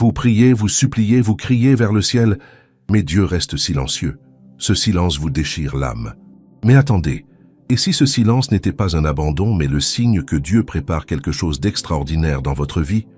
Vous priez, vous suppliez, vous criez vers le ciel, mais Dieu reste silencieux. Ce silence vous déchire l'âme. Mais attendez, et si ce silence n'était pas un abandon, mais le signe que Dieu prépare quelque chose d'extraordinaire dans votre vie?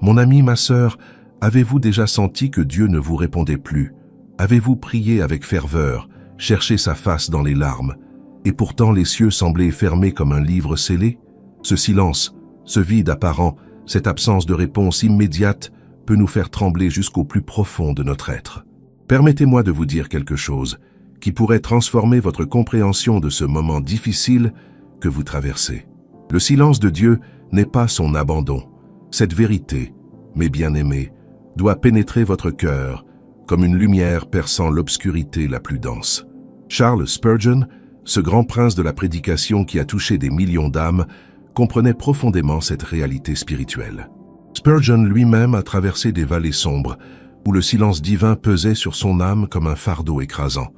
Mon ami, ma sœur, avez-vous déjà senti que Dieu ne vous répondait plus? Avez-vous prié avec ferveur, cherché sa face dans les larmes, et pourtant les cieux semblaient fermés comme un livre scellé? Ce silence, ce vide apparent, cette absence de réponse immédiate peut nous faire trembler jusqu'au plus profond de notre être. Permettez-moi de vous dire quelque chose qui pourrait transformer votre compréhension de ce moment difficile que vous traversez. Le silence de Dieu n'est pas son abandon. Cette vérité, mes bien-aimés, doit pénétrer votre cœur comme une lumière perçant l'obscurité la plus dense. Charles Spurgeon, ce grand prince de la prédication qui a touché des millions d'âmes, comprenait profondément cette réalité spirituelle. Spurgeon lui-même a traversé des vallées sombres, où le silence divin pesait sur son âme comme un fardeau écrasant.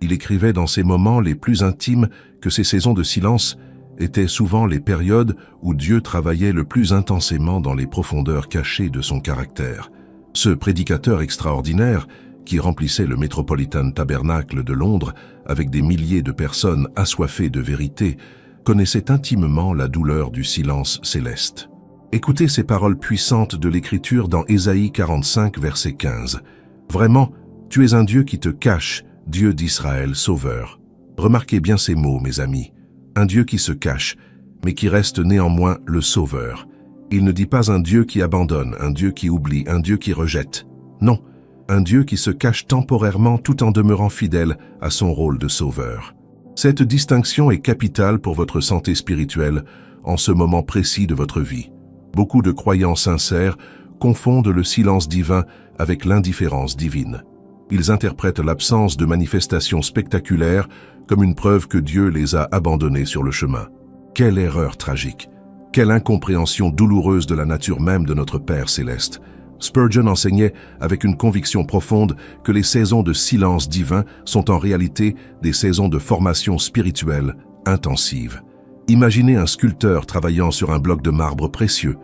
Il écrivait dans ces moments les plus intimes que ces saisons de silence étaient souvent les périodes où Dieu travaillait le plus intensément dans les profondeurs cachées de son caractère. Ce prédicateur extraordinaire, qui remplissait le Metropolitan Tabernacle de Londres avec des milliers de personnes assoiffées de vérité, connaissait intimement la douleur du silence céleste. Écoutez ces paroles puissantes de l'Écriture dans Ésaïe 45, verset 15. « Vraiment, tu es un Dieu qui te cache, Dieu d'Israël, Sauveur. » Remarquez bien ces mots, mes amis. Un Dieu qui se cache, mais qui reste néanmoins le Sauveur. Il ne dit pas un Dieu qui abandonne, un Dieu qui oublie, un Dieu qui rejette. Non, un Dieu qui se cache temporairement tout en demeurant fidèle à son rôle de Sauveur. Cette distinction est capitale pour votre santé spirituelle en ce moment précis de votre vie. Beaucoup de croyants sincères confondent le silence divin avec l'indifférence divine. Ils interprètent l'absence de manifestations spectaculaires comme une preuve que Dieu les a abandonnés sur le chemin. Quelle erreur tragique! Quelle incompréhension douloureuse de la nature même de notre Père céleste! Spurgeon enseignait avec une conviction profonde que les saisons de silence divin sont en réalité des saisons de formation spirituelle intensive. Imaginez un sculpteur travaillant sur un bloc de marbre précieux.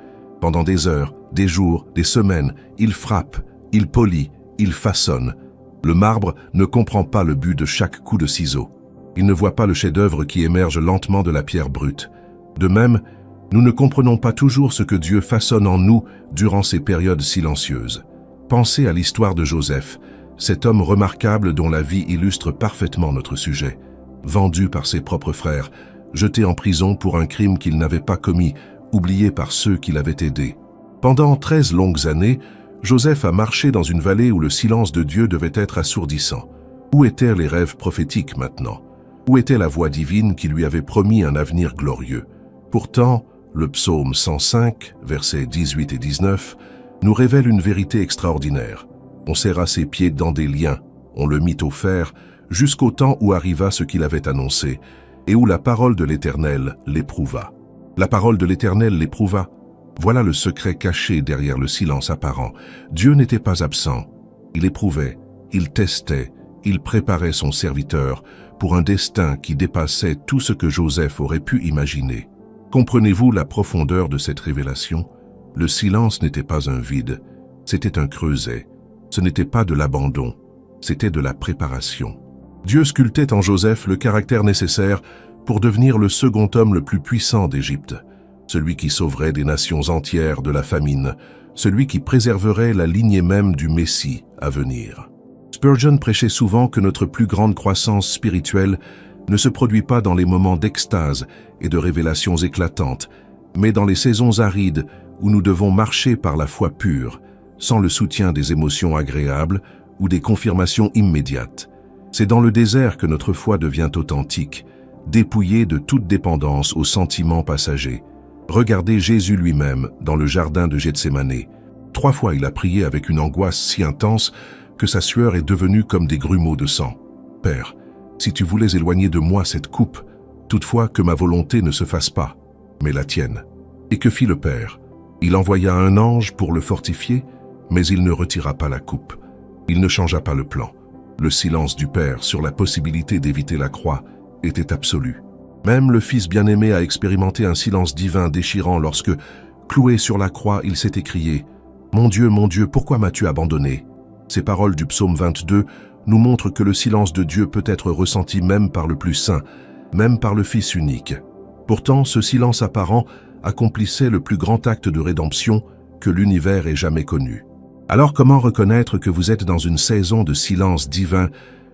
Pendant des heures, des jours, des semaines, il frappe, il polit, il façonne. Le marbre ne comprend pas le but de chaque coup de ciseau. Il ne voit pas le chef-d'œuvre qui émerge lentement de la pierre brute. De même, nous ne comprenons pas toujours ce que Dieu façonne en nous durant ces périodes silencieuses. Pensez à l'histoire de Joseph, cet homme remarquable dont la vie illustre parfaitement notre sujet. Vendu par ses propres frères, jeté en prison pour un crime qu'il n'avait pas commis, oublié par ceux qui l'avaient aidé. Pendant 13 longues années, Joseph a marché dans une vallée où le silence de Dieu devait être assourdissant. Où étaient les rêves prophétiques maintenant? Où était la voix divine qui lui avait promis un avenir glorieux? Pourtant, le psaume 105, versets 18 et 19, nous révèle une vérité extraordinaire. On serra ses pieds dans des liens, on le mit au fer, jusqu'au temps où arriva ce qu'il avait annoncé, et où la parole de l'Éternel l'éprouva. La parole de l'Éternel l'éprouva. Voilà le secret caché derrière le silence apparent. Dieu n'était pas absent. Il éprouvait, il testait, il préparait son serviteur pour un destin qui dépassait tout ce que Joseph aurait pu imaginer. Comprenez-vous la profondeur de cette révélation? Le silence n'était pas un vide, c'était un creuset. Ce n'était pas de l'abandon, c'était de la préparation. Dieu sculptait en Joseph le caractère nécessaire pour devenir le second homme le plus puissant d'Égypte, celui qui sauverait des nations entières de la famine, celui qui préserverait la lignée même du Messie à venir. Spurgeon prêchait souvent que notre plus grande croissance spirituelle ne se produit pas dans les moments d'extase et de révélations éclatantes, mais dans les saisons arides où nous devons marcher par la foi pure, sans le soutien des émotions agréables ou des confirmations immédiates. C'est dans le désert que notre foi devient authentique, dépouillée de toute dépendance aux sentiments passagers. Regardez Jésus lui-même dans le jardin de Gethsémanée. 3 fois il a prié avec une angoisse si intense que sa sueur est devenue comme des grumeaux de sang. « Père, si tu voulais éloigner de moi cette coupe, toutefois que ma volonté ne se fasse pas, mais la tienne. » Et que fit le Père? Il envoya un ange pour le fortifier, mais il ne retira pas la coupe. Il ne changea pas le plan. Le silence du Père sur la possibilité d'éviter la croix était absolu. Même le Fils bien-aimé a expérimenté un silence divin déchirant lorsque, cloué sur la croix, il s'est écrié « mon Dieu, pourquoi m'as-tu abandonné ?» Ces paroles du psaume 22 nous montrent que le silence de Dieu peut être ressenti même par le plus saint, même par le Fils unique. Pourtant, ce silence apparent accomplissait le plus grand acte de rédemption que l'univers ait jamais connu. Alors comment reconnaître que vous êtes dans une saison de silence divin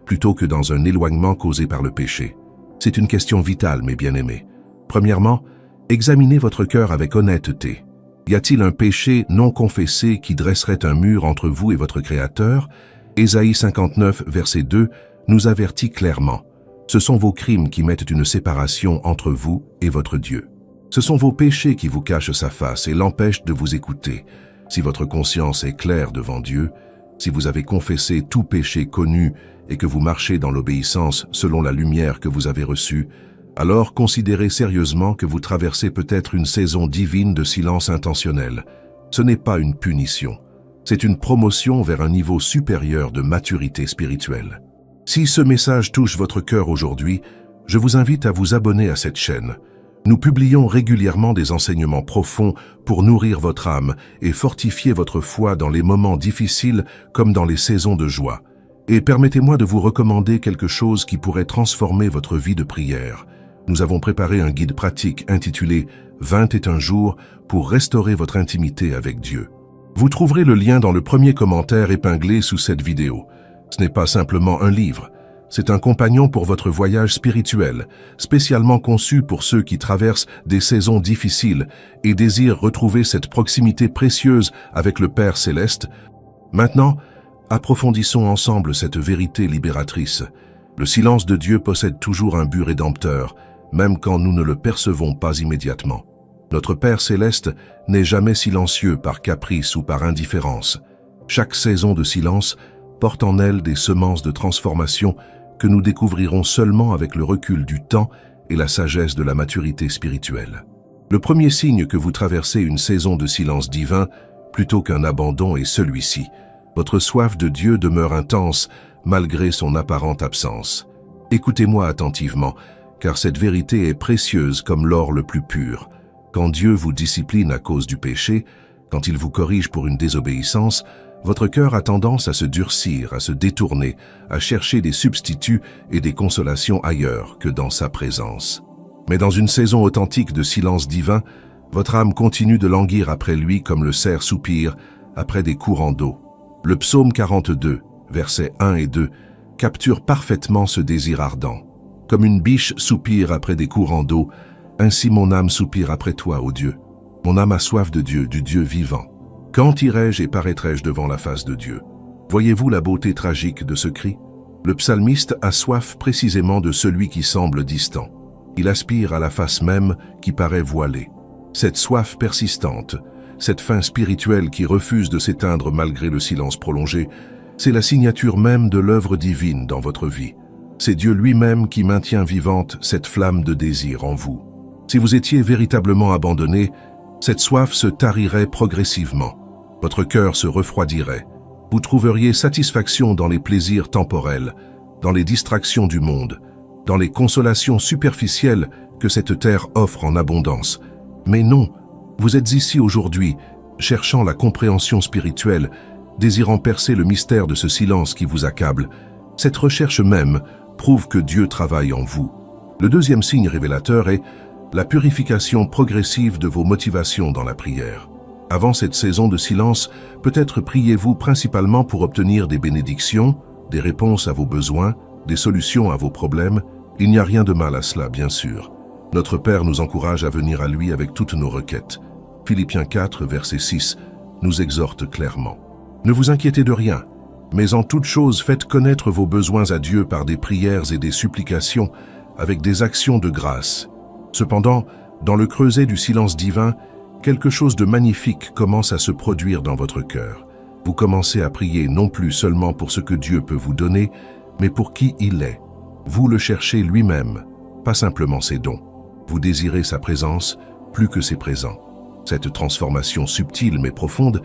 plutôt que dans un éloignement causé par le péché? C'est une question vitale, mes bien-aimés. Premièrement, examinez votre cœur avec honnêteté. Y a-t-il un péché non confessé qui dresserait un mur entre vous et votre Créateur? Ésaïe 59, verset 2, nous avertit clairement. Ce sont vos crimes qui mettent une séparation entre vous et votre Dieu. Ce sont vos péchés qui vous cachent sa face et l'empêchent de vous écouter. Si votre conscience est claire devant Dieu, si vous avez confessé tout péché connu et que vous marchez dans l'obéissance selon la lumière que vous avez reçue, alors considérez sérieusement que vous traversez peut-être une saison divine de silence intentionnel. Ce n'est pas une punition, c'est une promotion vers un niveau supérieur de maturité spirituelle. Si ce message touche votre cœur aujourd'hui, je vous invite à vous abonner à cette chaîne. Nous publions régulièrement des enseignements profonds pour nourrir votre âme et fortifier votre foi dans les moments difficiles comme dans les saisons de joie. Et permettez-moi de vous recommander quelque chose qui pourrait transformer votre vie de prière. Nous avons préparé un guide pratique intitulé « 21 jours pour restaurer votre intimité avec Dieu ». Vous trouverez le lien dans le premier commentaire épinglé sous cette vidéo. Ce n'est pas simplement un livre, c'est un compagnon pour votre voyage spirituel, spécialement conçu pour ceux qui traversent des saisons difficiles et désirent retrouver cette proximité précieuse avec le Père Céleste. Maintenant, approfondissons ensemble cette vérité libératrice. Le silence de Dieu possède toujours un but rédempteur, même quand nous ne le percevons pas immédiatement. Notre Père Céleste n'est jamais silencieux par caprice ou par indifférence. Chaque saison de silence porte en elle des semences de transformation que nous découvrirons seulement avec le recul du temps et la sagesse de la maturité spirituelle. Le premier signe que vous traversez une saison de silence divin, plutôt qu'un abandon, est celui-ci. Votre soif de Dieu demeure intense malgré son apparente absence. Écoutez-moi attentivement, car cette vérité est précieuse comme l'or le plus pur. Quand Dieu vous discipline à cause du péché, quand il vous corrige pour une désobéissance, votre cœur a tendance à se durcir, à se détourner, à chercher des substituts et des consolations ailleurs que dans sa présence. Mais dans une saison authentique de silence divin, votre âme continue de languir après lui comme le cerf soupire après des courants d'eau. Le psaume 42, versets 1 et 2, capture parfaitement ce désir ardent. Comme une biche soupire après des courants d'eau, ainsi mon âme soupire après toi, ô Dieu. Mon âme a soif de Dieu, du Dieu vivant. Quand irai-je et paraîtrai-je devant la face de Dieu? Voyez-vous la beauté tragique de ce cri? Le psalmiste a soif précisément de celui qui semble distant. Il aspire à la face même qui paraît voilée. Cette soif persistante, cette faim spirituelle qui refuse de s'éteindre malgré le silence prolongé, c'est la signature même de l'œuvre divine dans votre vie. C'est Dieu lui-même qui maintient vivante cette flamme de désir en vous. Si vous étiez véritablement abandonné, cette soif se tarirait progressivement. Votre cœur se refroidirait. Vous trouveriez satisfaction dans les plaisirs temporels, dans les distractions du monde, dans les consolations superficielles que cette terre offre en abondance. Mais non, vous êtes ici aujourd'hui, cherchant la compréhension spirituelle, désirant percer le mystère de ce silence qui vous accable. Cette recherche même prouve que Dieu travaille en vous. Le deuxième signe révélateur est la purification progressive de vos motivations dans la prière. Avant cette saison de silence, peut-être priez-vous principalement pour obtenir des bénédictions, des réponses à vos besoins, des solutions à vos problèmes. Il n'y a rien de mal à cela, bien sûr. Notre Père nous encourage à venir à lui avec toutes nos requêtes. Philippiens 4, verset 6, nous exhorte clairement. Ne vous inquiétez de rien, mais en toute chose faites connaître vos besoins à Dieu par des prières et des supplications, avec des actions de grâce. Cependant, dans le creuset du silence divin, quelque chose de magnifique commence à se produire dans votre cœur. Vous commencez à prier non plus seulement pour ce que Dieu peut vous donner, mais pour qui il est. Vous le cherchez lui-même, pas simplement ses dons. Vous désirez sa présence plus que ses présents. Cette transformation subtile mais profonde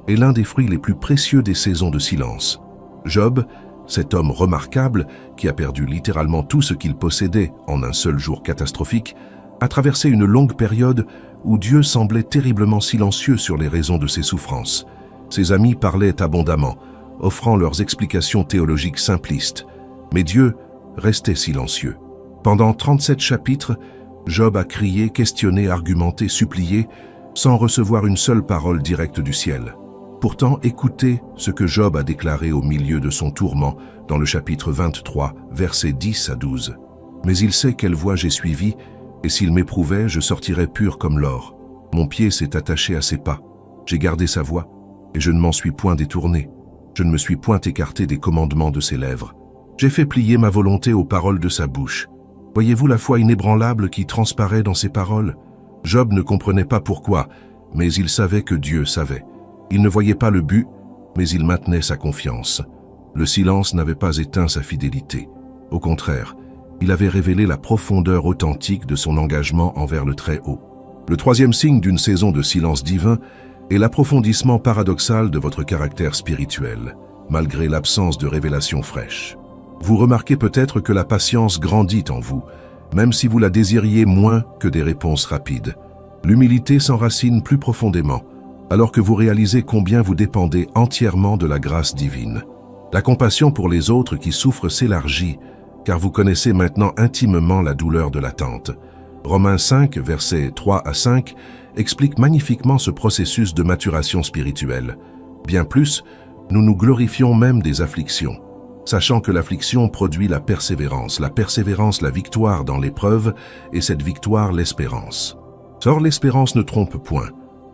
est l'un des fruits les plus précieux des saisons de silence. Job, cet homme remarquable qui a perdu littéralement tout ce qu'il possédait en un seul jour catastrophique, a traversé une longue période où Dieu semblait terriblement silencieux sur les raisons de ses souffrances. Ses amis parlaient abondamment, offrant leurs explications théologiques simplistes. Mais Dieu restait silencieux. Pendant 37 chapitres, Job a crié, questionné, argumenté, supplié, sans recevoir une seule parole directe du ciel. Pourtant, écoutez ce que Job a déclaré au milieu de son tourment dans le chapitre 23, versets 10 à 12. « Mais il sait quelle voie j'ai suivie, et s'il m'éprouvait, je sortirais pur comme l'or. Mon pied s'est attaché à ses pas. J'ai gardé sa voie, et je ne m'en suis point détourné. Je ne me suis point écarté des commandements de ses lèvres. J'ai fait plier ma volonté aux paroles de sa bouche. Voyez-vous la foi inébranlable qui transparaît dans ses paroles? Job ne comprenait pas pourquoi, mais il savait que Dieu savait. Il ne voyait pas le but, mais il maintenait sa confiance. Le silence n'avait pas éteint sa fidélité. Au contraire, il avait révélé la profondeur authentique de son engagement envers le Très-Haut. Le troisième signe d'une saison de silence divin est l'approfondissement paradoxal de votre caractère spirituel, malgré l'absence de révélation fraîche. Vous remarquez peut-être que la patience grandit en vous, même si vous la désiriez moins que des réponses rapides. L'humilité s'enracine plus profondément, alors que vous réalisez combien vous dépendez entièrement de la grâce divine. La compassion pour les autres qui souffrent s'élargit, car vous connaissez maintenant intimement la douleur de l'attente. Romains 5, versets 3 à 5, explique magnifiquement ce processus de maturation spirituelle. Bien plus, nous nous glorifions même des afflictions, sachant que l'affliction produit la persévérance la victoire dans l'épreuve, et cette victoire l'espérance. Or l'espérance ne trompe point,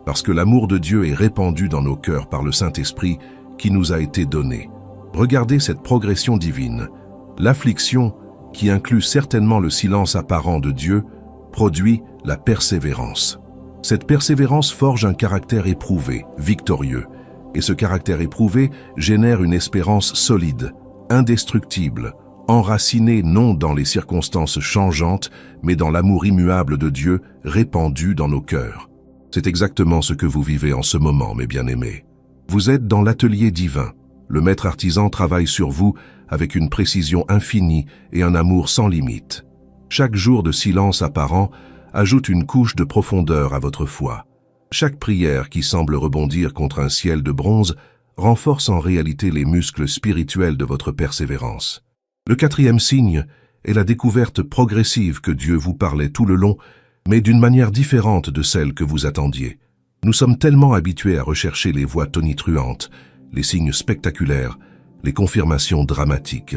parce que l'amour de Dieu est répandu dans nos cœurs par le Saint-Esprit qui nous a été donné. Regardez cette progression divine. L'affliction, qui inclut certainement le silence apparent de Dieu, produit la persévérance. Cette persévérance forge un caractère éprouvé, victorieux, et ce caractère éprouvé génère une espérance solide, indestructible, enracinée non dans les circonstances changeantes, mais dans l'amour immuable de Dieu répandu dans nos cœurs. C'est exactement ce que vous vivez en ce moment, mes bien-aimés. Vous êtes dans l'atelier divin. Le maître artisan travaille sur vous avec une précision infinie et un amour sans limite. Chaque jour de silence apparent ajoute une couche de profondeur à votre foi. Chaque prière qui semble rebondir contre un ciel de bronze renforce en réalité les muscles spirituels de votre persévérance. Le quatrième signe est la découverte progressive que Dieu vous parlait tout le long, mais d'une manière différente de celle que vous attendiez. Nous sommes tellement habitués à rechercher les voix tonitruantes, les signes spectaculaires, les confirmations dramatiques.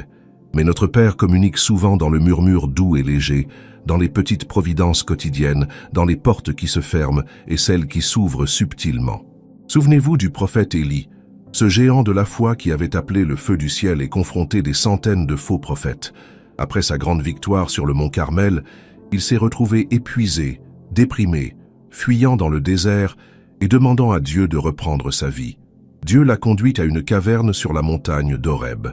Mais notre Père communique souvent dans le murmure doux et léger, dans les petites providences quotidiennes, dans les portes qui se ferment et celles qui s'ouvrent subtilement. Souvenez-vous du prophète Élie, ce géant de la foi qui avait appelé le feu du ciel et confronté des centaines de faux prophètes. Après sa grande victoire sur le mont Carmel, il s'est retrouvé épuisé, déprimé, fuyant dans le désert et demandant à Dieu de reprendre sa vie. Dieu l'a conduit à une caverne sur la montagne d'Horeb.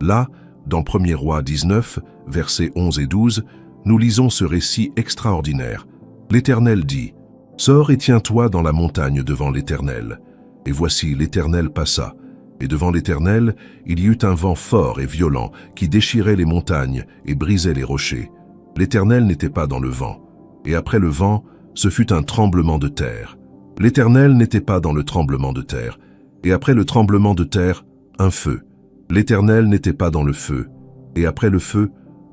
Là, dans 1er Rois 19, versets 11 et 12, nous lisons ce récit extraordinaire. L'Éternel dit, « Sors et tiens-toi dans la montagne devant l'Éternel. » Et voici l'Éternel passa, et devant l'Éternel, il y eut un vent fort et violent qui déchirait les montagnes et brisait les rochers. L'Éternel n'était pas dans le vent, et après le vent, ce fut un tremblement de terre. L'Éternel n'était pas dans le tremblement de terre, et après le tremblement de terre, un feu. L'Éternel n'était pas dans le feu, et après le feu,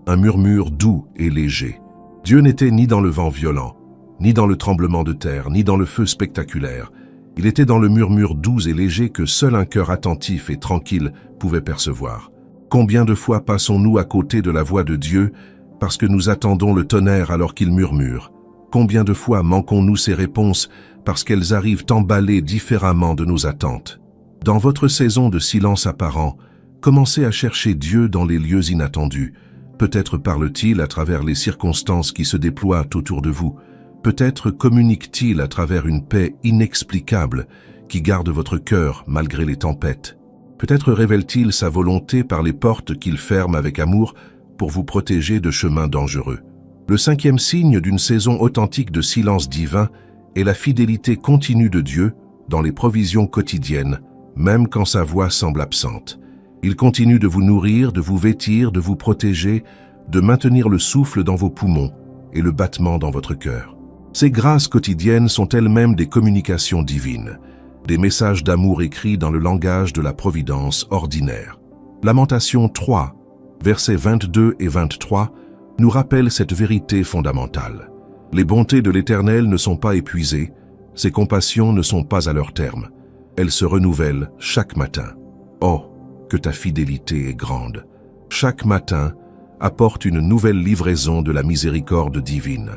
un murmure doux et léger. Dieu n'était ni dans le vent violent, ni dans le tremblement de terre, ni dans le feu spectaculaire. Il était dans le murmure doux et léger que seul un cœur attentif et tranquille pouvait percevoir. Combien de fois passons-nous à côté de la voix de Dieu parce que nous attendons le tonnerre alors qu'il murmure? Combien de fois manquons-nous ces réponses parce qu'elles arrivent emballées différemment de nos attentes? Dans votre saison de silence apparent, commencez à chercher Dieu dans les lieux inattendus. Peut-être parle-t-il à travers les circonstances qui se déploient autour de vous. Peut-être communique-t-il à travers une paix inexplicable qui garde votre cœur malgré les tempêtes. Peut-être révèle-t-il sa volonté par les portes qu'il ferme avec amour pour vous protéger de chemins dangereux. Le cinquième signe d'une saison authentique de silence divin est la fidélité continue de Dieu dans les provisions quotidiennes, même quand sa voix semble absente. Il continue de vous nourrir, de vous vêtir, de vous protéger, de maintenir le souffle dans vos poumons et le battement dans votre cœur. Ces grâces quotidiennes sont elles-mêmes des communications divines. des messages d'amour écrits dans le langage de la providence ordinaire. Lamentation 3, versets 22 et 23, nous rappelle cette vérité fondamentale. Les bontés de l'Éternel ne sont pas épuisées, ses compassions ne sont pas à leur terme. Elles se renouvellent chaque matin. Oh, que ta fidélité est grande. Chaque matin apporte une nouvelle livraison de la miséricorde divine.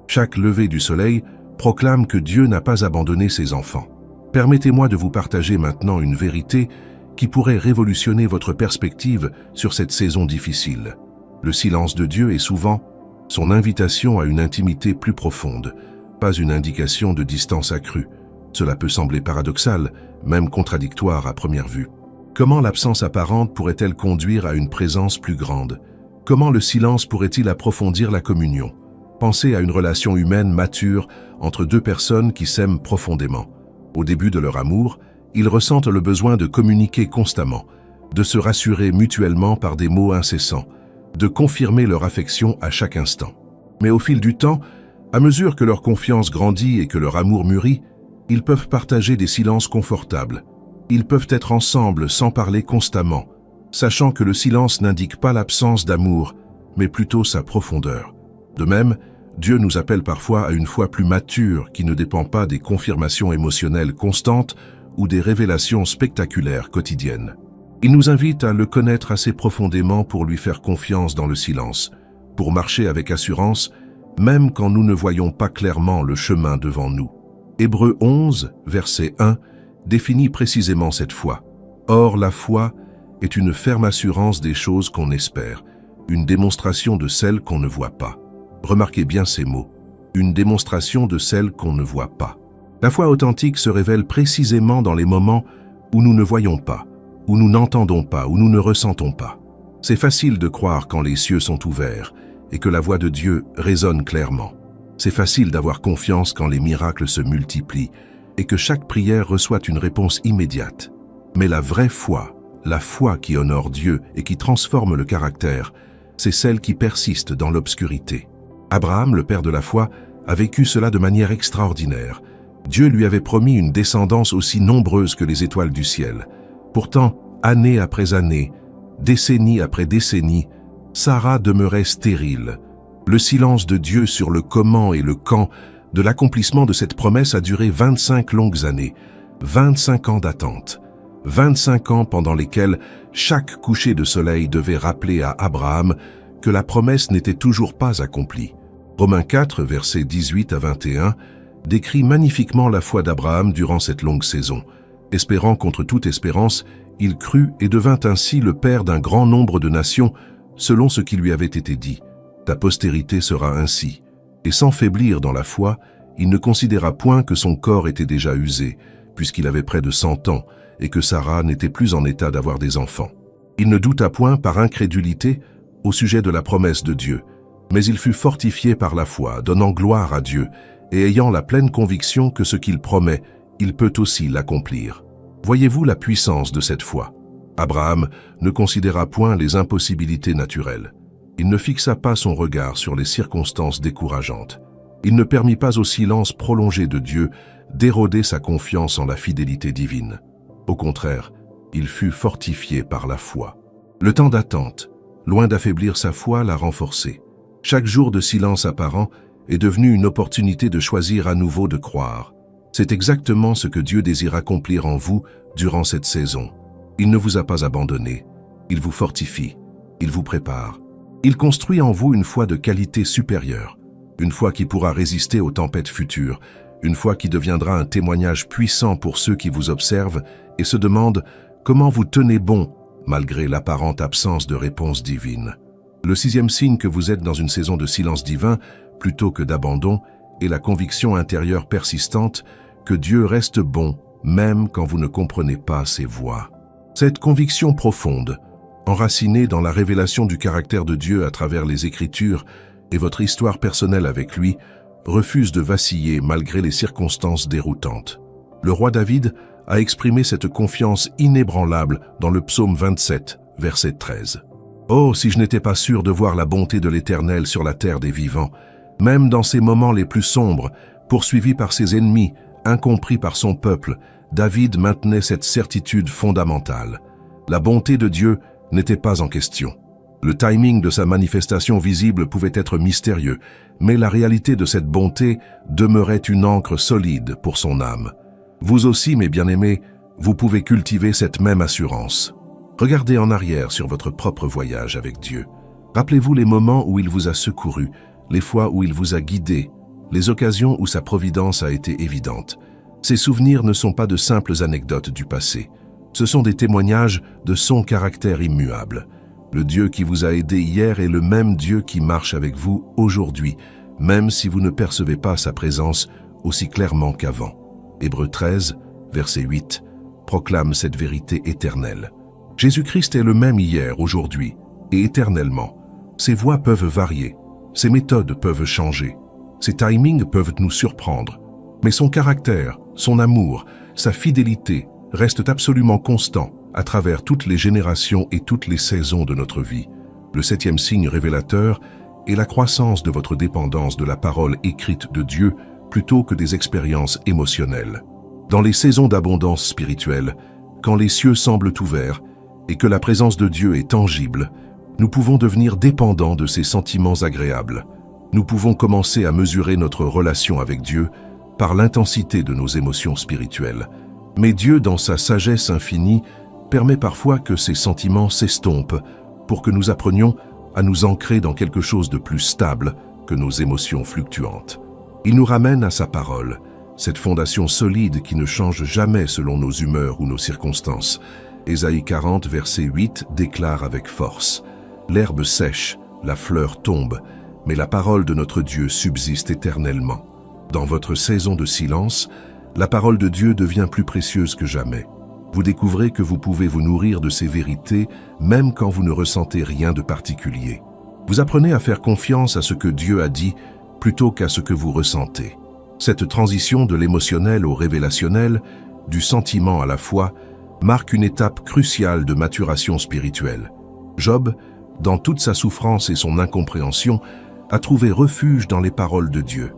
Chaque lever du soleil proclame que Dieu n'a pas abandonné ses enfants. Permettez-moi de vous partager maintenant une vérité qui pourrait révolutionner votre perspective sur cette saison difficile. Le silence de Dieu est souvent son invitation à une intimité plus profonde, pas une indication de distance accrue. Cela peut sembler paradoxal, même contradictoire à première vue. Comment l'absence apparente pourrait-elle conduire à une présence plus grande? Comment le silence pourrait-il approfondir la communion? Pensez à une relation humaine mature entre deux personnes qui s'aiment profondément. Au début de leur amour, ils ressentent le besoin de communiquer constamment, de se rassurer mutuellement par des mots incessants, de confirmer leur affection à chaque instant. Mais au fil du temps, à mesure que leur confiance grandit et que leur amour mûrit, ils peuvent partager des silences confortables. Ils peuvent être ensemble sans parler constamment, sachant que le silence n'indique pas l'absence d'amour, mais plutôt sa profondeur. De même, Dieu nous appelle parfois à une foi plus mature qui ne dépend pas des confirmations émotionnelles constantes ou des révélations spectaculaires quotidiennes. Il nous invite à le connaître assez profondément pour lui faire confiance dans le silence, pour marcher avec assurance, même quand nous ne voyons pas clairement le chemin devant nous. Hébreux 11, verset 1, définit précisément cette foi. Or, la foi est une ferme assurance des choses qu'on espère, une démonstration de celles qu'on ne voit pas. Remarquez bien ces mots, une démonstration de celles qu'on ne voit pas. La foi authentique se révèle précisément dans les moments où nous ne voyons pas, où nous n'entendons pas, où nous ne ressentons pas. C'est facile de croire quand les cieux sont ouverts et que la voix de Dieu résonne clairement. C'est facile d'avoir confiance quand les miracles se multiplient et que chaque prière reçoit une réponse immédiate. Mais la vraie foi, la foi qui honore Dieu et qui transforme le caractère, c'est celle qui persiste dans l'obscurité. Abraham, le père de la foi, a vécu cela de manière extraordinaire. Dieu lui avait promis une descendance aussi nombreuse que les étoiles du ciel. Pourtant, année après année, décennie après décennie, Sarah demeurait stérile. Le silence de Dieu sur le comment et le quand de l'accomplissement de cette promesse a duré 25 longues années, 25 ans d'attente, 25 ans pendant lesquels chaque coucher de soleil devait rappeler à Abraham que la promesse n'était toujours pas accomplie. Romains 4, versets 18 à 21, décrit magnifiquement la foi d'Abraham durant cette longue saison. Espérant contre toute espérance, il crut et devint ainsi le père d'un grand nombre de nations, selon ce qui lui avait été dit. Ta postérité sera ainsi. Et sans faiblir dans la foi, il ne considéra point que son corps était déjà usé, puisqu'il avait près de 100 ans, et que Sarah n'était plus en état d'avoir des enfants. Il ne douta point par incrédulité au sujet de la promesse de Dieu, mais il fut fortifié par la foi, donnant gloire à Dieu, et ayant la pleine conviction que ce qu'il promet, il peut aussi l'accomplir. Voyez-vous la puissance de cette foi? Abraham ne considéra point les impossibilités naturelles. Il ne fixa pas son regard sur les circonstances décourageantes. Il ne permit pas au silence prolongé de Dieu d'éroder sa confiance en la fidélité divine. Au contraire, il fut fortifié par la foi. Le temps d'attente, loin d'affaiblir sa foi, l'a renforcé. Chaque jour de silence apparent est devenu une opportunité de choisir à nouveau de croire. C'est exactement ce que Dieu désire accomplir en vous durant cette saison. Il ne vous a pas abandonné, il vous fortifie, il vous prépare. Il construit en vous une foi de qualité supérieure, une foi qui pourra résister aux tempêtes futures, une foi qui deviendra un témoignage puissant pour ceux qui vous observent et se demandent comment vous tenez bon malgré l'apparente absence de réponse divine. Le 6e signe que vous êtes dans une saison de silence divin plutôt que d'abandon est la conviction intérieure persistante que Dieu reste bon même quand vous ne comprenez pas ses voies. Cette conviction profonde, enracinée dans la révélation du caractère de Dieu à travers les Écritures et votre histoire personnelle avec lui, refuse de vaciller malgré les circonstances déroutantes. Le roi David a exprimé cette confiance inébranlable dans le psaume 27, verset 13. « Oh, si je n'étais pas sûr de voir la bonté de l'Éternel sur la terre des vivants, même dans ses moments les plus sombres, poursuivi par ses ennemis, incompris par son peuple, David maintenait cette certitude fondamentale. La bonté de Dieu n'était pas en question. Le timing de sa manifestation visible pouvait être mystérieux, mais la réalité de cette bonté demeurait une ancre solide pour son âme. Vous aussi, mes bien-aimés, vous pouvez cultiver cette même assurance. Regardez en arrière sur votre propre voyage avec Dieu. Rappelez-vous les moments où il vous a secouru, les fois où il vous a guidé, les occasions où sa providence a été évidente. Ces souvenirs ne sont pas de simples anecdotes du passé. Ce sont des témoignages de son caractère immuable. Le Dieu qui vous a aidé hier est le même Dieu qui marche avec vous aujourd'hui, même si vous ne percevez pas sa présence aussi clairement qu'avant. Hébreux 13, verset 8, proclame cette vérité éternelle. Jésus-Christ est le même hier, aujourd'hui et éternellement. Ses voies peuvent varier, ses méthodes peuvent changer, ses timings peuvent nous surprendre, mais son caractère, son amour, sa fidélité restent absolument constants à travers toutes les générations et toutes les saisons de notre vie. Le 7e signe révélateur est la croissance de votre dépendance de la parole écrite de Dieu plutôt que des expériences émotionnelles. Dans les saisons d'abondance spirituelle, quand les cieux semblent ouverts et que la présence de Dieu est tangible, nous pouvons devenir dépendants de ces sentiments agréables. Nous pouvons commencer à mesurer notre relation avec Dieu par l'intensité de nos émotions spirituelles. Mais Dieu, dans sa sagesse infinie, permet parfois que ces sentiments s'estompent pour que nous apprenions à nous ancrer dans quelque chose de plus stable que nos émotions fluctuantes. Il nous ramène à sa parole, cette fondation solide qui ne change jamais selon nos humeurs ou nos circonstances. Ésaïe 40, verset 8 déclare avec force « L'herbe sèche, la fleur tombe, mais la parole de notre Dieu subsiste éternellement. » Dans votre saison de silence, la parole de Dieu devient plus précieuse que jamais. Vous découvrez que vous pouvez vous nourrir de ces vérités même quand vous ne ressentez rien de particulier. Vous apprenez à faire confiance à ce que Dieu a dit plutôt qu'à ce que vous ressentez. Cette transition de l'émotionnel au révélationnel, du sentiment à la foi, marque une étape cruciale de maturation spirituelle. Job, dans toute sa souffrance et son incompréhension, a trouvé refuge dans les paroles de Dieu.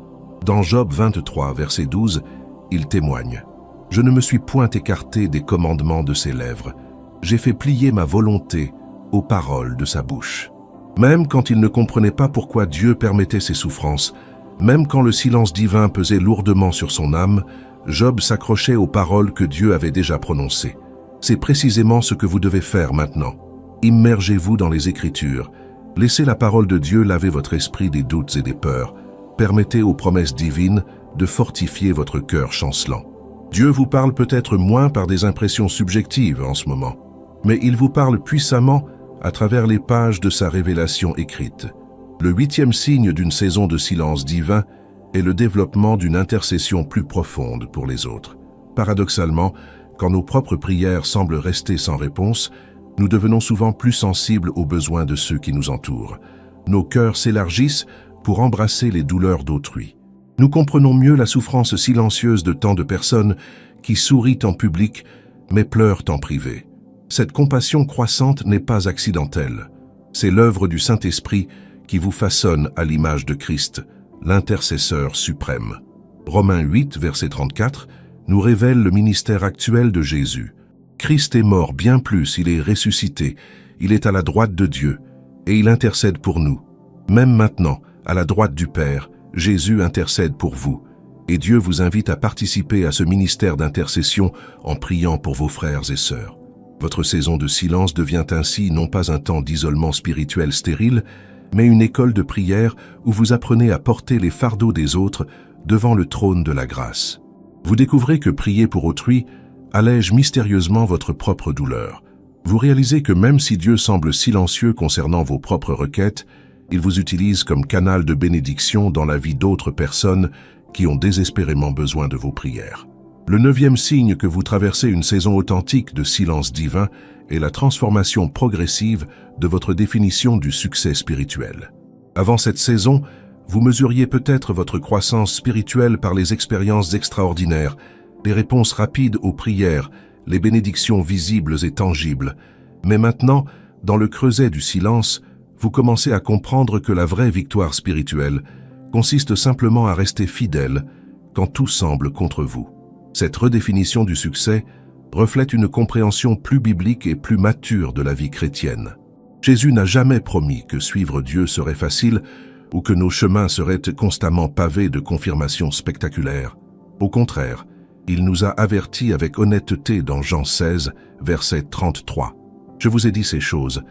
Dans Job 23, verset 12, il témoigne « Je ne me suis point écarté des commandements de ses lèvres. J'ai fait plier ma volonté aux paroles de sa bouche. » Même quand il ne comprenait pas pourquoi Dieu permettait ses souffrances, même quand le silence divin pesait lourdement sur son âme, Job s'accrochait aux paroles que Dieu avait déjà prononcées. C'est précisément ce que vous devez faire maintenant. Immergez-vous dans les Écritures. Laissez la parole de Dieu laver votre esprit des doutes et des peurs. Permettez aux promesses divines de fortifier votre cœur chancelant. Dieu vous parle peut-être moins par des impressions subjectives en ce moment, mais il vous parle puissamment à travers les pages de sa révélation écrite. Le 8e signe d'une saison de silence divin est le développement d'une intercession plus profonde pour les autres. Paradoxalement, quand nos propres prières semblent rester sans réponse, nous devenons souvent plus sensibles aux besoins de ceux qui nous entourent. Nos cœurs s'élargissent pour embrasser les douleurs d'autrui. Nous comprenons mieux la souffrance silencieuse de tant de personnes qui sourient en public mais pleurent en privé. Cette compassion croissante n'est pas accidentelle. C'est l'œuvre du Saint-Esprit qui vous façonne à l'image de Christ, l'intercesseur suprême. Romains 8, verset 34, nous révèle le ministère actuel de Jésus. Christ est mort, bien plus, il est ressuscité, il est à la droite de Dieu, et il intercède pour nous. Même maintenant, à la droite du Père, Jésus intercède pour vous, et Dieu vous invite à participer à ce ministère d'intercession en priant pour vos frères et sœurs. Votre saison de silence devient ainsi non pas un temps d'isolement spirituel stérile, mais une école de prière où vous apprenez à porter les fardeaux des autres devant le trône de la grâce. Vous découvrez que prier pour autrui allège mystérieusement votre propre douleur. Vous réalisez que même si Dieu semble silencieux concernant vos propres requêtes, il vous utilise comme canal de bénédiction dans la vie d'autres personnes qui ont désespérément besoin de vos prières. Le 9e signe que vous traversez une saison authentique de silence divin est la transformation progressive de votre définition du succès spirituel. Avant cette saison, vous mesuriez peut-être votre croissance spirituelle par les expériences extraordinaires, les réponses rapides aux prières, les bénédictions visibles et tangibles. Mais maintenant, dans le creuset du silence, vous commencez à comprendre que la vraie victoire spirituelle consiste simplement à rester fidèle quand tout semble contre vous. Cette redéfinition du succès reflète une compréhension plus biblique et plus mature de la vie chrétienne. Jésus n'a jamais promis que suivre Dieu serait facile ou que nos chemins seraient constamment pavés de confirmations spectaculaires. Au contraire, il nous a avertis avec honnêteté dans Jean 16, verset 33. « Je vous ai dit ces choses,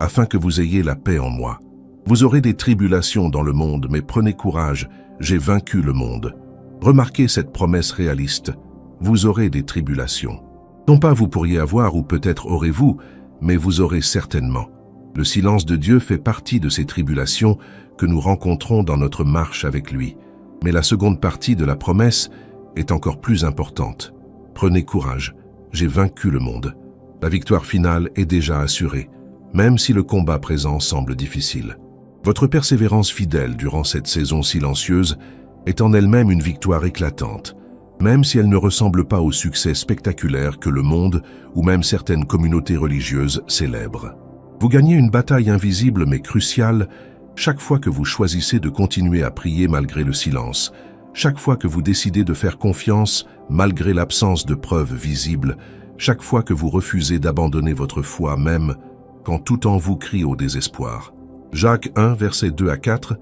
afin que vous ayez la paix en moi. Vous aurez des tribulations dans le monde, mais prenez courage, j'ai vaincu le monde. » Remarquez cette promesse réaliste. Vous aurez des tribulations. Non pas vous pourriez avoir ou peut-être aurez-vous, mais vous aurez certainement. Le silence de Dieu fait partie de ces tribulations que nous rencontrons dans notre marche avec lui. Mais la seconde partie de la promesse est encore plus importante. Prenez courage, j'ai vaincu le monde. La victoire finale est déjà assurée, même si le combat présent semble difficile. Votre persévérance fidèle durant cette saison silencieuse est en elle-même une victoire éclatante, même si elle ne ressemble pas au succès spectaculaire que le monde ou même certaines communautés religieuses célèbrent. Vous gagnez une bataille invisible mais cruciale chaque fois que vous choisissez de continuer à prier malgré le silence, chaque fois que vous décidez de faire confiance malgré l'absence de preuves visibles, chaque fois que vous refusez d'abandonner votre foi même quand tout en vous crie au désespoir. Jacques 1, versets 2 à 4,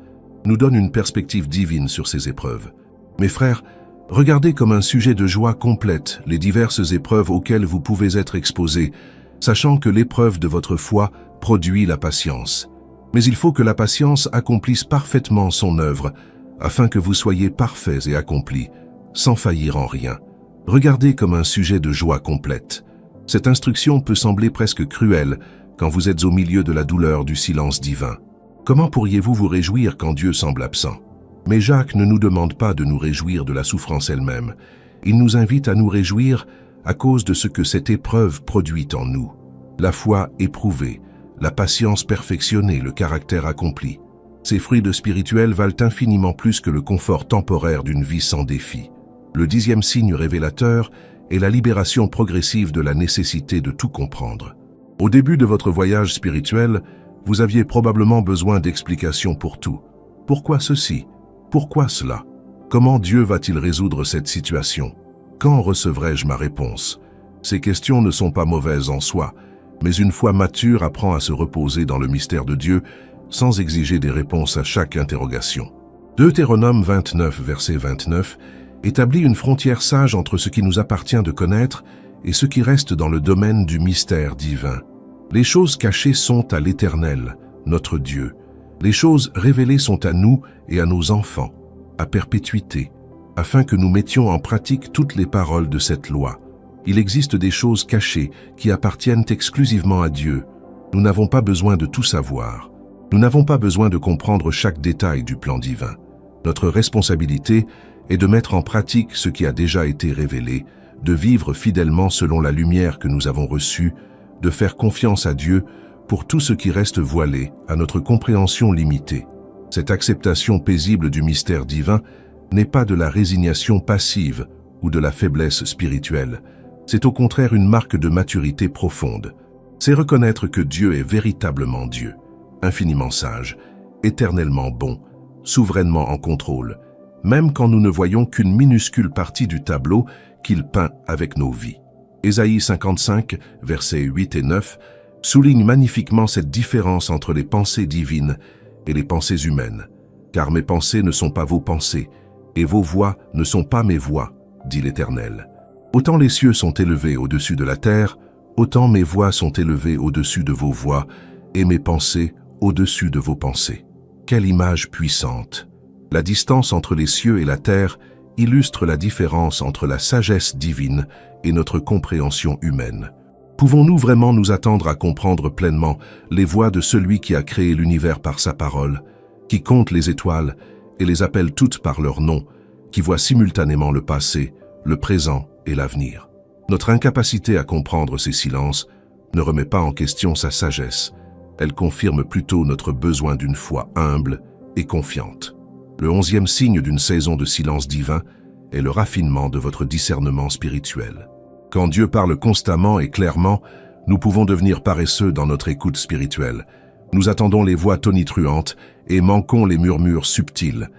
nous donne une perspective divine sur ces épreuves. Mes frères, regardez comme un sujet de joie complète les diverses épreuves auxquelles vous pouvez être exposés, sachant que l'épreuve de votre foi produit la patience. Mais il faut que la patience accomplisse parfaitement son œuvre, afin que vous soyez parfaits et accomplis, sans faillir en rien. Regardez comme un sujet de joie complète. Cette instruction peut sembler presque cruelle quand vous êtes au milieu de la douleur du silence divin. Comment pourriez-vous vous réjouir quand Dieu semble absent? Mais Jacques ne nous demande pas de nous réjouir de la souffrance elle-même. Il nous invite à nous réjouir à cause de ce que cette épreuve produit en nous. La foi éprouvée, la patience perfectionnée, le caractère accompli. Ces fruits de spirituel valent infiniment plus que le confort temporaire d'une vie sans défi. Le 10e signe révélateur est la libération progressive de la nécessité de tout comprendre. Au début de votre voyage spirituel, vous aviez probablement besoin d'explications pour tout. Pourquoi ceci? Pourquoi cela? Comment Dieu va-t-il résoudre cette situation? Quand recevrai-je ma réponse? Ces questions ne sont pas mauvaises en soi, mais une foi mature apprend à se reposer dans le mystère de Dieu sans exiger des réponses à chaque interrogation. Deutéronome 29, verset 29, établit une frontière sage entre ce qui nous appartient de connaître et ce qui reste dans le domaine du mystère divin. Les choses cachées sont à l'Éternel, notre Dieu. Les choses révélées sont à nous et à nos enfants, à perpétuité, afin que nous mettions en pratique toutes les paroles de cette loi. Il existe des choses cachées qui appartiennent exclusivement à Dieu. Nous n'avons pas besoin de tout savoir. Nous n'avons pas besoin de comprendre chaque détail du plan divin. Notre responsabilité est de mettre en pratique ce qui a déjà été révélé, de vivre fidèlement selon la lumière que nous avons reçue, de faire confiance à Dieu pour tout ce qui reste voilé à notre compréhension limitée. Cette acceptation paisible du mystère divin n'est pas de la résignation passive ou de la faiblesse spirituelle. C'est au contraire une marque de maturité profonde. C'est reconnaître que Dieu est véritablement Dieu, infiniment sage, éternellement bon, souverainement en contrôle, même quand nous ne voyons qu'une minuscule partie du tableau qu'il peint avec nos vies. Ésaïe 55, versets 8 et 9, souligne magnifiquement cette différence entre les pensées divines et les pensées humaines. « Car mes pensées ne sont pas vos pensées, et vos voix ne sont pas mes voix, dit l'Éternel. Autant les cieux sont élevés au-dessus de la terre, autant mes voix sont élevées au-dessus de vos voix, et mes pensées au-dessus de vos pensées. » Quelle image puissante! La distance entre les cieux et la terre illustre la différence entre la sagesse divine et notre compréhension humaine. Pouvons-nous vraiment nous attendre à comprendre pleinement les voies de celui qui a créé l'univers par sa parole, qui compte les étoiles et les appelle toutes par leur nom, qui voit simultanément le passé, le présent et l'avenir? Notre incapacité à comprendre ces silences ne remet pas en question sa sagesse. Elle confirme plutôt notre besoin d'une foi humble et confiante. Le 11e signe d'une saison de silence divin est le raffinement de votre discernement spirituel. Quand Dieu parle constamment et clairement, nous pouvons devenir paresseux dans notre écoute spirituelle. Nous attendons les voix tonitruantes et manquons les murmures subtils.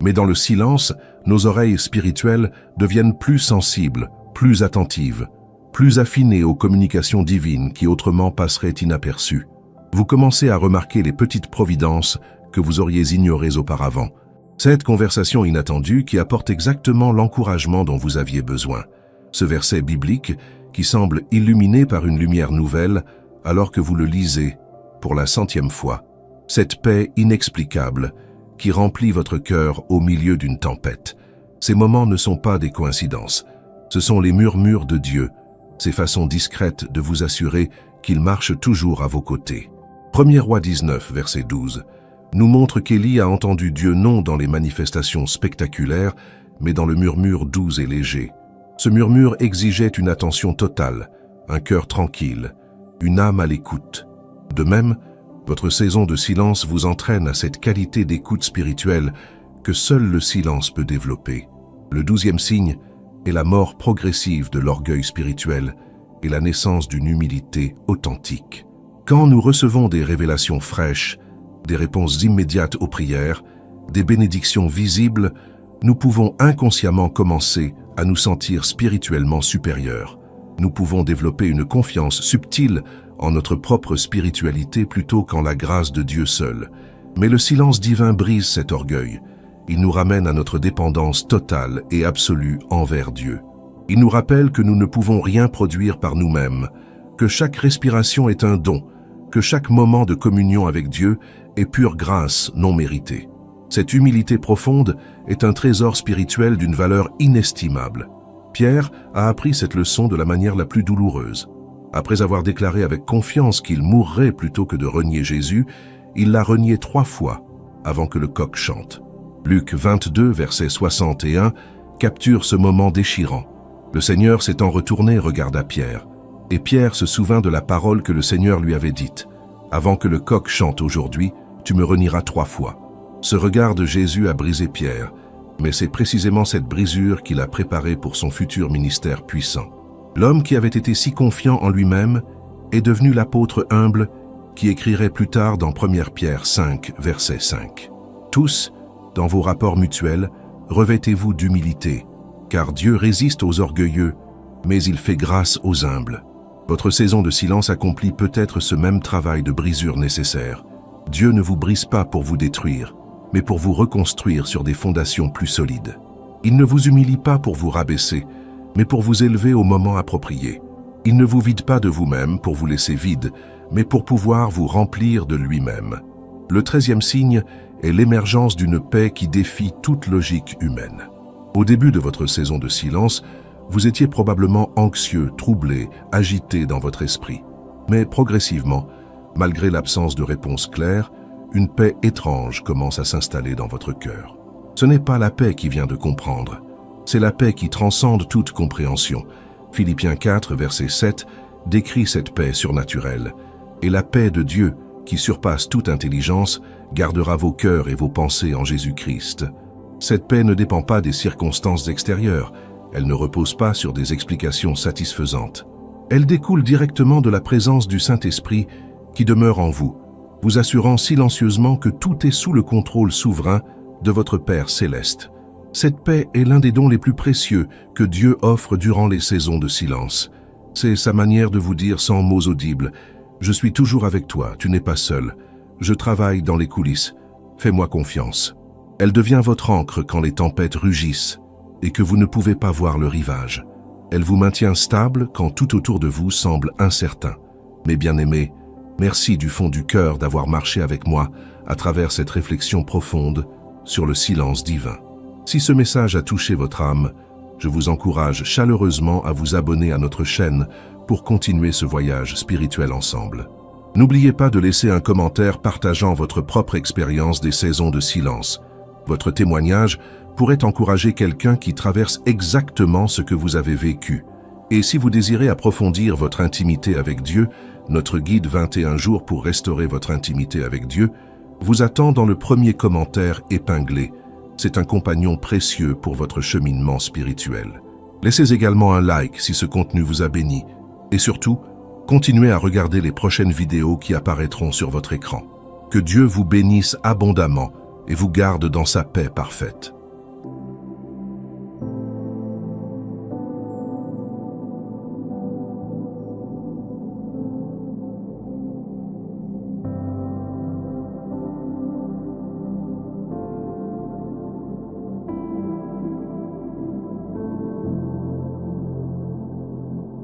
Mais dans le silence, nos oreilles spirituelles deviennent plus sensibles, plus attentives, plus affinées aux communications divines qui autrement passeraient inaperçues. Vous commencez à remarquer les petites providences que vous auriez ignorées auparavant. Cette conversation inattendue qui apporte exactement l'encouragement dont vous aviez besoin. Ce verset biblique qui semble illuminé par une lumière nouvelle alors que vous le lisez pour la 100e fois. Cette paix inexplicable qui remplit votre cœur au milieu d'une tempête. Ces moments ne sont pas des coïncidences. Ce sont les murmures de Dieu, ces façons discrètes de vous assurer qu'il marche toujours à vos côtés. 1er Roi 19, verset 12, nous montre qu'Élie a entendu Dieu non dans les manifestations spectaculaires, mais dans le murmure doux et léger. Ce murmure exigeait une attention totale, un cœur tranquille, une âme à l'écoute. De même, votre saison de silence vous entraîne à cette qualité d'écoute spirituelle que seul le silence peut développer. Le 12e signe est la mort progressive de l'orgueil spirituel et la naissance d'une humilité authentique. Quand nous recevons des révélations fraîches, des réponses immédiates aux prières, des bénédictions visibles, nous pouvons inconsciemment commencer à nous sentir spirituellement supérieurs. Nous pouvons développer une confiance subtile en notre propre spiritualité plutôt qu'en la grâce de Dieu seul. Mais le silence divin brise cet orgueil. Il nous ramène à notre dépendance totale et absolue envers Dieu. Il nous rappelle que nous ne pouvons rien produire par nous-mêmes, que chaque respiration est un don, que chaque moment de communion avec Dieu est pure grâce non méritée. Cette humilité profonde est un trésor spirituel d'une valeur inestimable. Pierre a appris cette leçon de la manière la plus douloureuse. Après avoir déclaré avec confiance qu'il mourrait plutôt que de renier Jésus, il l'a renié 3 fois avant que le coq chante. Luc 22, verset 61, capture ce moment déchirant. Le Seigneur s'étant retourné regarda Pierre, et Pierre se souvint de la parole que le Seigneur lui avait dite. « Avant que le coq chante aujourd'hui, tu me renieras 3 fois. » Ce regard de Jésus a brisé Pierre, mais c'est précisément cette brisure qu'il a préparée pour son futur ministère puissant. L'homme qui avait été si confiant en lui-même est devenu l'apôtre humble qui écrirait plus tard dans 1 Pierre 5, verset 5. Tous, dans vos rapports mutuels, revêtez-vous d'humilité, car Dieu résiste aux orgueilleux, mais il fait grâce aux humbles. Votre saison de silence accomplit peut-être ce même travail de brisure nécessaire. Dieu ne vous brise pas pour vous détruire, mais pour vous reconstruire sur des fondations plus solides. Il ne vous humilie pas pour vous rabaisser, mais pour vous élever au moment approprié. Il ne vous vide pas de vous-même pour vous laisser vide, mais pour pouvoir vous remplir de lui-même. Le 13e signe est l'émergence d'une paix qui défie toute logique humaine. Au début de votre saison de silence, vous étiez probablement anxieux, troublé, agité dans votre esprit. Mais progressivement, malgré l'absence de réponse claire, une paix étrange commence à s'installer dans votre cœur. Ce n'est pas la paix qui vient de comprendre, c'est la paix qui transcende toute compréhension. Philippiens 4, verset 7, décrit cette paix surnaturelle. Et la paix de Dieu, qui surpasse toute intelligence, gardera vos cœurs et vos pensées en Jésus-Christ. Cette paix ne dépend pas des circonstances extérieures, elle ne repose pas sur des explications satisfaisantes. Elle découle directement de la présence du Saint-Esprit qui demeure en vous, vous assurant silencieusement que tout est sous le contrôle souverain de votre Père céleste. Cette paix est l'un des dons les plus précieux que Dieu offre durant les saisons de silence. C'est sa manière de vous dire sans mots audibles « Je suis toujours avec toi, tu n'es pas seul. Je travaille dans les coulisses. Fais-moi confiance. » Elle devient votre ancre quand les tempêtes rugissent et que vous ne pouvez pas voir le rivage. Elle vous maintient stable quand tout autour de vous semble incertain. Mes bien-aimés, merci du fond du cœur d'avoir marché avec moi à travers cette réflexion profonde sur le silence divin. Si ce message a touché votre âme, je vous encourage chaleureusement à vous abonner à notre chaîne pour continuer ce voyage spirituel ensemble. N'oubliez pas de laisser un commentaire partageant votre propre expérience des saisons de silence. Votre témoignage pourrait encourager quelqu'un qui traverse exactement ce que vous avez vécu. Et si vous désirez approfondir votre intimité avec Dieu, notre guide 21 jours pour restaurer votre intimité avec Dieu vous attend dans le premier commentaire épinglé. C'est un compagnon précieux pour votre cheminement spirituel. Laissez également un like si ce contenu vous a béni. Et surtout, continuez à regarder les prochaines vidéos qui apparaîtront sur votre écran. Que Dieu vous bénisse abondamment et vous garde dans sa paix parfaite.